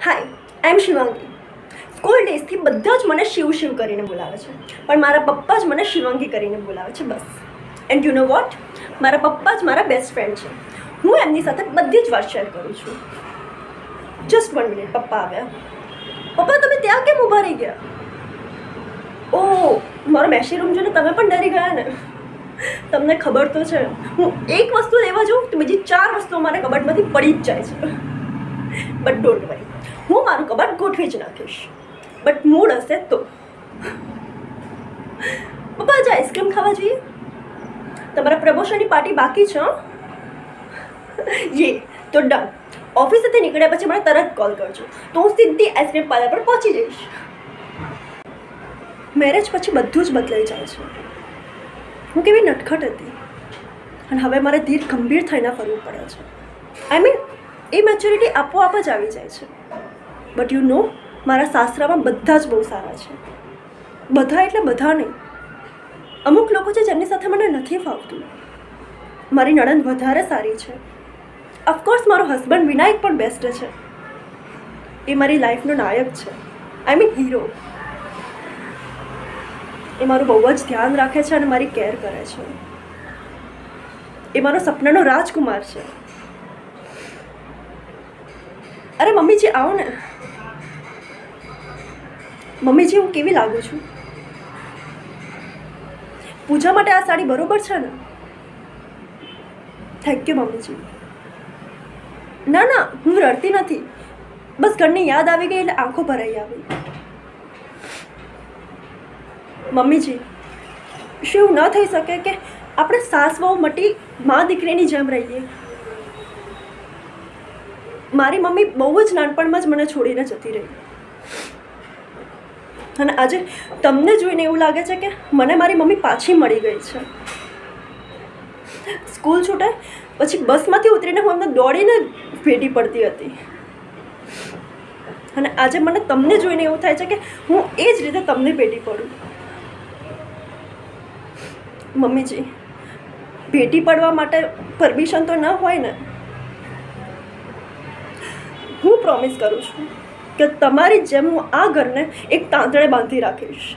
હાય, આઈ એમ Shivangi. School ડેઝથી બધા જ મને શિવ શિવ કરીને બોલાવે છે, પણ મારા પપ્પા જ મને શિવાંગી કરીને બોલાવે છે બસ. એન્ડ યુ નો વોટ, મારા પપ્પા જ મારા બેસ્ટ ફ્રેન્ડ છે. હું એમની સાથે બધી જ વાત શેર કરું છું. જસ્ટ 1 મિનિટ, પપ્પા આવ્યા. પપ્પા, તમે ત્યાં કેમ ઊભા રહી ગયા? ઓહ, મારો મેસી રૂમ જોઈને તમે પણ ડરી ગયા ને? તમને ખબર તો છે, હું એક વસ્તુ લેવા જાઉં તો બીજી 4 વસ્તુઓ મારા કબાટમાંથી પડી જ જાય છે. બટ ડોન્ટ વરી, હું મારું કબાટ ગોઠવી જ નાખીશ. બટ મૂડ હશે તો. પપ્પા, આજે આઈસ્ક્રીમ ખાવા જોઈએ? તમારા પ્રમોશનની પાર્ટી બાકી છે? યે તો ડન. ઓફિસેથી નીકળ્યા પછી મને તરત કોલ કરજો, તો હું સીધી આઈસ્ક્રીમ પાર્લર પર પહોંચી જઈશ. મેરેજ પછી બધું જ બદલાઈ જાય છે. હું કેવી નટખટ હતી અને હવે મારે ધીર ગંભીર થઈને ફરવું પડે છે. આઈ મીન, એ મેચ્યોરિટી આપોઆપ જ આવી જાય છે. બટ યુ નો, મારા સાસરામાં બધા જ બહુ સારા છે. બધા એટલે બધા નહીં. અમુક લોકો છે જેમની સાથે મને નથી ફાવતું. મારી નણંદ વધારે સારી છે. ઓફકોર્સ મારો હસબન્ડ વિનાયક પણ બેસ્ટ છે. એ મારી લાઈફનો નાયક છે. I mean hero. એ મારું બહુ જ ધ્યાન રાખે છે અને મારી કેર કરે છે. એ મારો સપનાનો રાજકુમાર છે. અરે મમ્મીજી, આવો ને. મમ્મીજી, હું કેવી લાગુ છું? પૂજા માટે આ સાડી બરોબર છે ને? થેન્ક યુ મમ્મીજી. ના ના, હું રડતી નથી. બસ ઘરની યાદ આવી ગઈ એટલે આંખો ભરાઈ આવી. મમ્મીજી, શું એવું ન થઈ શકે કે આપણે સાસ વહુ મટી મા દીકરીની જેમ રહીએ? મારી મમ્મી બહુ જ નાનપણમાં જ મને છોડીને જતી રહી, અને આજે તમને જોઈને એવું લાગે છે કે મને મારી મમ્મી પાછી મળી ગઈ છે. સ્કૂલ છૂટે પછી બસમાંથી ઉતરીને હું એમને દોડીને ભેટી પડતી હતી, અને આજે મને તમને જોઈને એવું થાય છે કે હું એ જ રીતે તમને ભેટી પડું. મમ્મીજી, ભેટી પડવા માટે પરમિશન તો ન હોય ને? હું પ્રોમિસ કરું છું કે તમારી જેમ હું આ ઘરને એક તાંતણે બાંધી રાખીશ.